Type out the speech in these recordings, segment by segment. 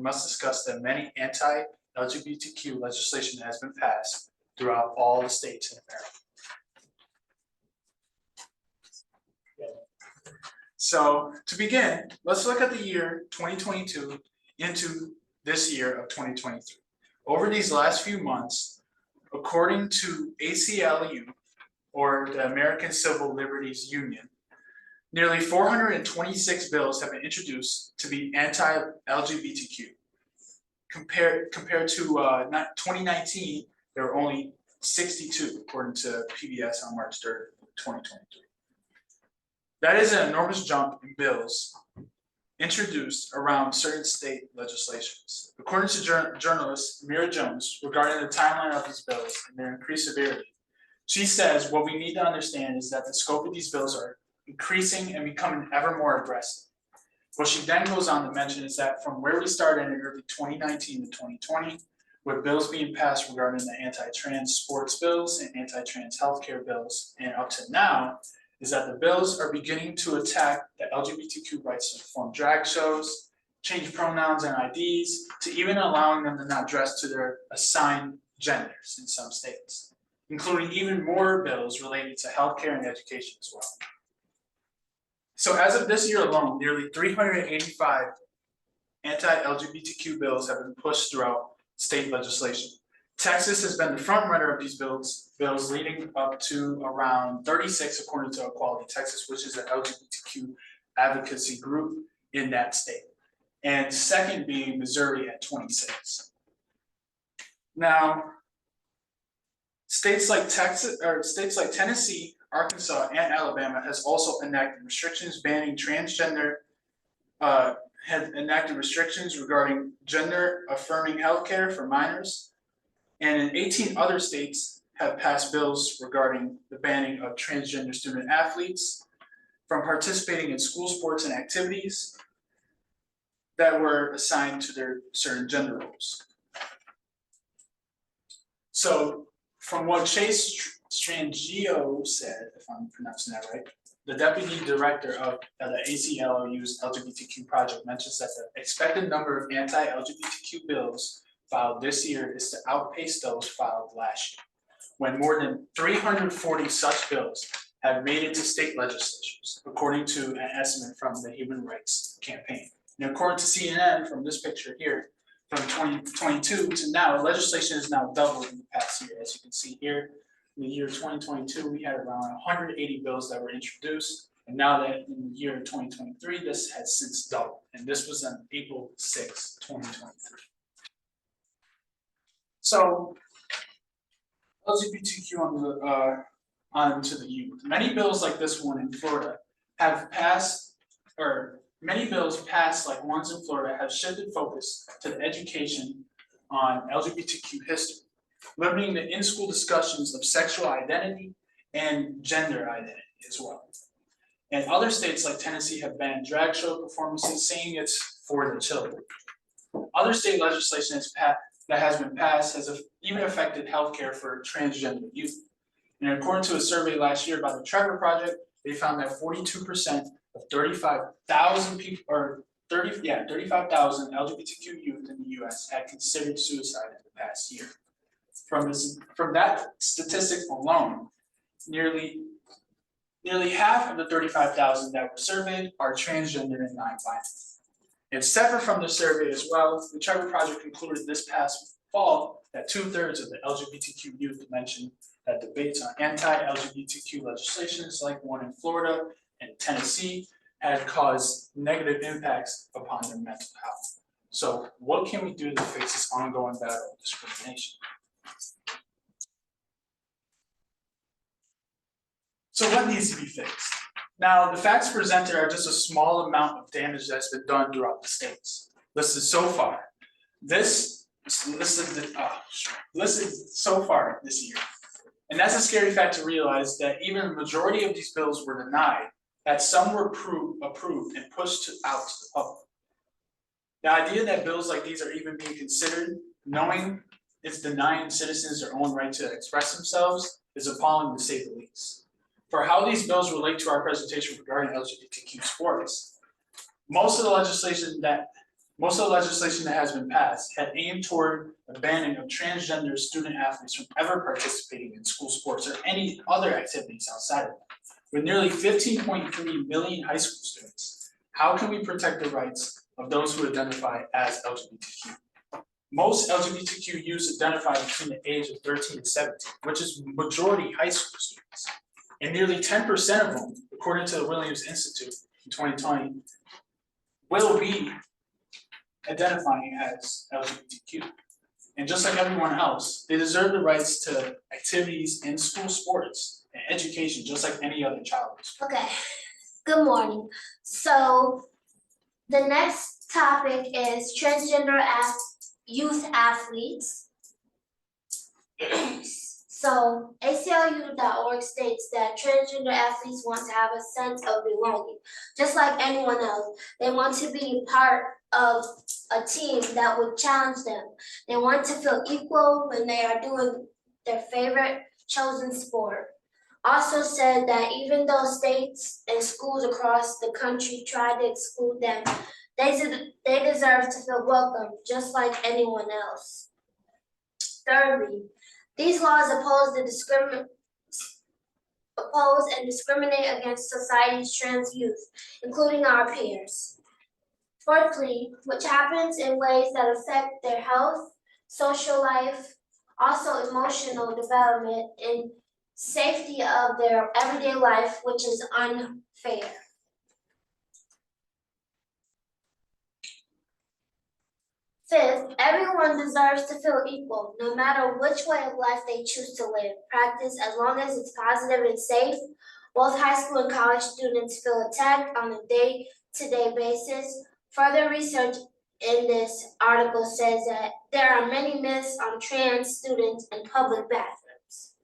we must discuss that many anti-LGBTQ legislation has been passed throughout all the states in America. So to begin, let's look at the year 2022 into this year of 2023. Over these last few months, according to ACLU, or the American Civil Liberties Union, nearly 426 bills have been introduced to be anti-LGBTQ. Compared to 2019, there were only 62, according to PBS on March 3rd, 2023. That is an enormous jump in bills introduced around certain state legislations. According to journalist Mira Jones, regarding the timeline of these bills and their increased severity, she says what we need to understand is that the scope of these bills are increasing and becoming ever more aggressive. What she then goes on to mention is that from where we started in early 2019 to 2020, with bills being passed regarding the anti-trans sports bills and anti-trans healthcare bills, and up to now, is that the bills are beginning to attack the LGBTQ rights to perform drag shows, change pronouns and IDs, to even allowing them to not dress to their assigned genders in some states, including even more bills related to healthcare and education as well. So as of this year alone, nearly 385 anti-LGBTQ bills have been pushed throughout state legislation. Texas has been the front runner of these bills leading up to around 36, according to Equality Texas, which is an LGBTQ advocacy group in that state. And second being Missouri at 26. Now, states like Tennessee, Arkansas, and Alabama has also enacted restrictions banning transgender, have enacted restrictions regarding gender affirming healthcare for minors. And in 18 other states have passed bills regarding the banning of transgender student athletes from participating in school sports and activities that were assigned to their certain gender roles. So from what Chase Strangio said, if I'm pronouncing that right, the deputy director of the ACLU's LGBTQ project mentions that the expected number of anti-LGBTQ bills filed this year is to outpace those filed last year, when more than 340 such bills have made it to state legislatures, according to an estimate from the Human Rights Campaign. And according to CNN, from this picture here, from 2022 to now, legislation has now doubled in the past year. As you can see here, in the year 2022, we had around 180 bills that were introduced. And now that in the year 2023, this has since doubled. And this was on April 6, 2023. So, LGBTQ on to the youth. Many bills like this one in Florida have passed, or many bills passed like ones in Florida have shifted focus to the education on LGBTQ history, limiting the in-school discussions of sexual identity and gender identity as well. And other states like Tennessee have banned drag show performances, saying it's for the children. Other state legislation that has been passed has even affected healthcare for transgender youth. And according to a survey last year by the Trevor Project, they found that 42% of 35,000 people, or 35,000 LGBTQ youth in the US had considered suicide in the past year. From that statistic alone, nearly half of the 35,000 that were surveyed are transgender and non-binary. And separate from the survey as well, the Trevor Project concluded this past fall that 2/3 of the LGBTQ youth mentioned that debates on anti-LGBTQ legislations like one in Florida and Tennessee had caused negative impacts upon their mental health. So what can we do to fix this ongoing battle of discrimination? So what needs to be fixed? Now, the facts presented are just a small amount of damage that's been done throughout the states. Listed so far. Listed so far this year. And that's a scary fact to realize that even the majority of these bills were denied, that some were approved and pushed out to the public. The idea that bills like these are even being considered, knowing it's denying citizens their own right to express themselves, is appalling to say the least. For how these bills relate to our presentation regarding LGBTQ sports, most of the legislation that Most of the legislation that has been passed had aimed toward the banning of transgender student athletes from ever participating in school sports or any other activities outside of them. With nearly 15.3 million high school students, how can we protect the rights of those who identify as LGBTQ? Most LGBTQ youths identify between the age of 13 and 17, which is majority high school students. And nearly 10% of them, according to the Williams Institute in 2020, will be identifying as LGBTQ. And just like everyone else, they deserve the rights to activities in school sports and education, just like any other child. Okay, good morning. So the next topic is transgender youth athletes. So ACLU.org states that transgender athletes want to have a sense of belonging, just like anyone else. They want to be part of a team that would challenge them. They want to feel equal when they are doing their favorite chosen sport. Also said that even though states and schools across the country try to exclude them, they deserve to feel welcome just like anyone else. Thirdly, these laws oppose and discriminate against society's trans youth, including our peers. Fourthly, which happens in ways that affect their health, social life, also emotional development, and safety of their everyday life, which is unfair. Fifth, everyone deserves to feel equal, no matter which way of life they choose to live, practice, as long as it's positive and safe. Both high school and college students feel attacked on a day-to-day basis. Further research in this article says that there are many myths on trans students in public bathrooms.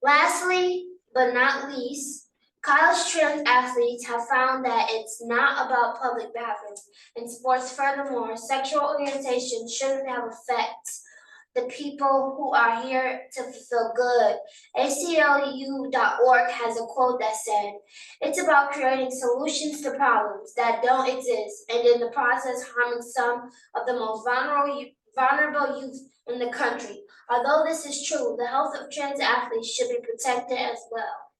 Lastly, but not least, college trans athletes have found that it's not about public bathrooms in sports. Furthermore, sexual orientation shouldn't have affects the people who are here to feel good. ACLU.org has a quote that said, "It's about creating solutions to problems that don't exist and in the process harming some of the most vulnerable youth in the country. Although this is true, the health of trans athletes should be protected as well."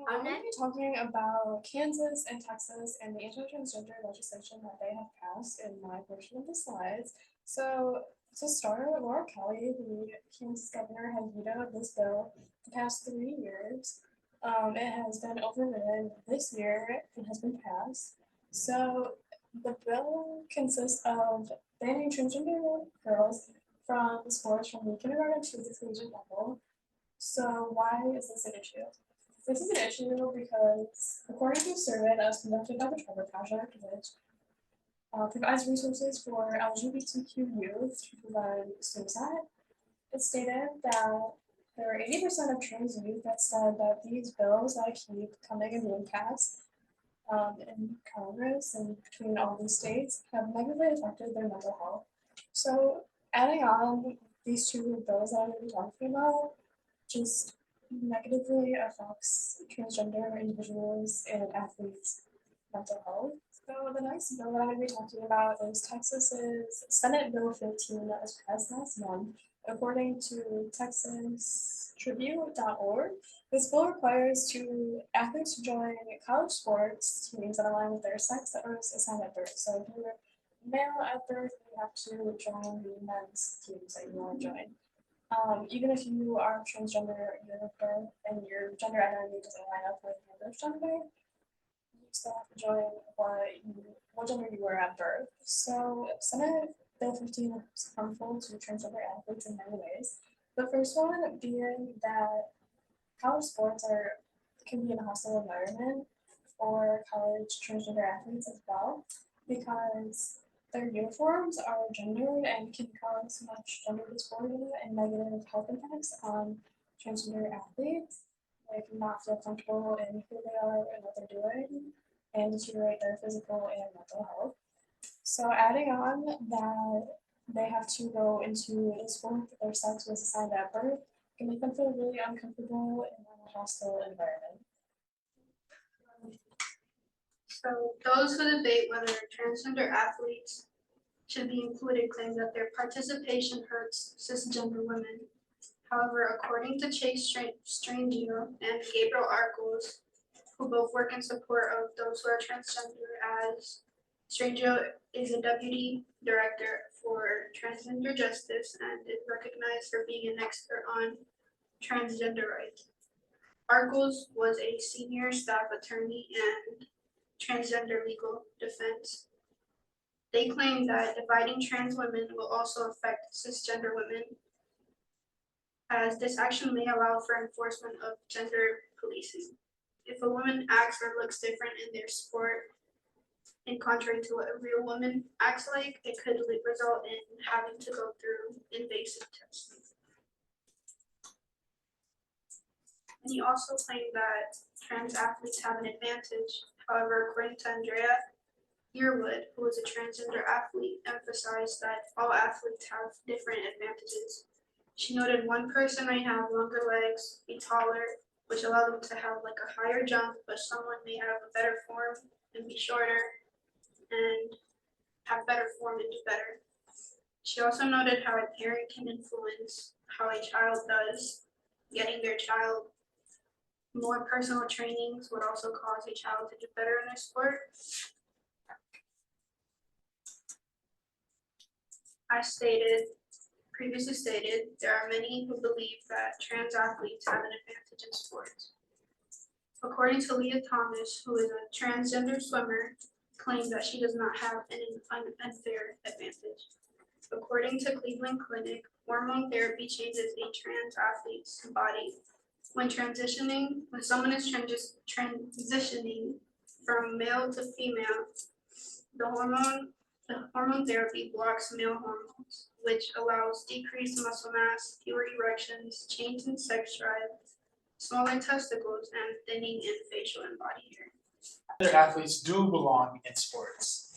I'm going to be talking about Kansas and Texas and the anti-transgender legislation that they have passed in my portion of the slides. So to start, Laura Kelly, the Kansas governor, has vetoed this bill the past 3 years. It has been overridden this year and has been passed. So the bill consists of banning transgender girls from sports from the kindergarten to the collegiate level. So why is this an issue? This is an issue because, according to a survey that was conducted by the Trevor Project, which provides resources for LGBTQ youth to prevent suicide, it stated that there were 80% of trans youth that said that these bills that keep coming and being passed in Congress and between all these states have negatively affected their mental health. So adding on these two bills that I'm going to be talking about just negatively affects transgender individuals and athletes' mental health. So the next bill that I'm going to be talking about is Texas's Senate Bill 15 that was passed last month. According to TexasTribune.org, this bill requires athletes to join college sports teams that align with their sex that was assigned at birth. So if you're male at birth, you have to join the men's teams that you want to join. Even if you are transgender at your birth and your gender identity doesn't line up with your birth gender, you still have to join what gender you were at birth. So Senate Bill 15 is harmful to transgender athletes in many ways. The first one being that college sports can be a hostile environment for college transgender athletes as well, because their uniforms are gendered and can cause much gender dysphoria and negative health impacts on transgender athletes, like not feel comfortable in who they are and what they're doing, and deteriorate their physical and mental health. So adding on that they have to go into a sport that their sex was assigned at birth can make them feel really uncomfortable in a hostile environment. So those who debate whether transgender athletes should be included claims that their participation hurts cisgender women. However, according to Chase Strangio and Gabriel Arcos, who both work in support of those who are transgender, as Strangio is a deputy director for transgender justice and is recognized for being an expert on transgender rights. Arcos was a senior staff attorney and transgender legal defense. They claim that dividing trans women will also affect cisgender women, as this action may allow for enforcement of gender policing. If a woman acts or looks different in their sport, in contrary to what a real woman acts like, it could result in having to go through invasive testing. And he also claimed that trans athletes have an advantage. However, according to Andrea Yearwood, who is a transgender athlete, emphasized that all athletes have different advantages. She noted one person may have longer legs, be taller, which allow them to have like a higher jump, but someone may have a better form and be shorter and have better form and do better. She also noted how a parent can influence how a child does. Getting their child more personal trainings would also cause a child to do better in their sport. Previously stated, there are many who believe that trans athletes have an advantage in sports. According to Leah Thomas, who is a transgender swimmer, claims that she does not have an unfair advantage. According to Cleveland Clinic, hormone therapy changes a trans athlete's body. When someone is transitioning from male to female, the hormone therapy blocks male hormones, which allows decreased muscle mass, fewer erections, change in sex drive, smaller testicles, and thinning in facial and body hair. Other athletes do belong in sports.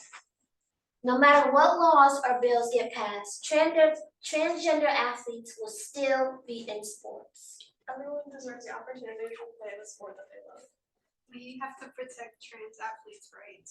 No matter what laws or bills get passed, transgender athletes will still be in sports. Everyone deserves the opportunity to play the sport that they love. We have to protect trans athletes' rights.